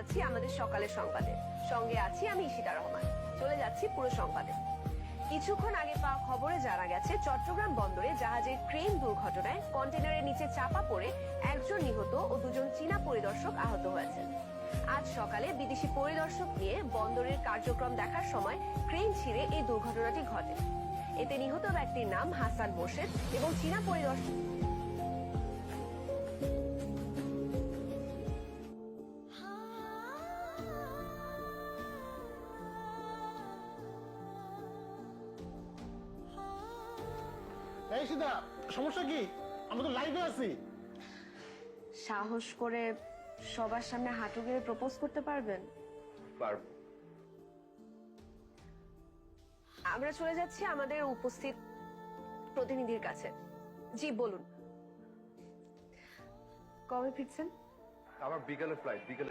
আছি আমাদের সকালের সংবাদে, সঙ্গে আছি আমি ঈশিতা রহমান। চলে যাচ্ছি পুরো সংবাদে। কিছুক্ষণ আগে পাওয়া খবরে জানা গেছে, চট্টগ্রাম বন্দরে জাহাজের ক্রেন দুর্ঘটনায় কন্টেনারের নিচে চাপা পড়ে একজন নিহত ও দুজন চীনা পরিদর্শক আহত হয়েছেন। আজ সকালে বিদেশি পরিদর্শক নিয়ে বন্দরের কার্যক্রম দেখার সময় ক্রেন ছিঁড়ে এই দুর্ঘটনাটি ঘটে। এতে নিহত ব্যক্তির নাম হাসান মোর্শেদ এবং চীনা পরিদর্শক এই সীতা, সমস্যা কি? আমরা তো লাইভে আছি। সাহস করে সবার সামনে হাঁটু গেড়ে প্রপোজ করতে পারবেন? পারবো। আমরা চলে যাচ্ছি আমাদের উপস্থিত প্রতিনিধির কাছে। জি বলুন, কবে ফিরছেন? আমার বিকালে ফ্লাইট, বিকালে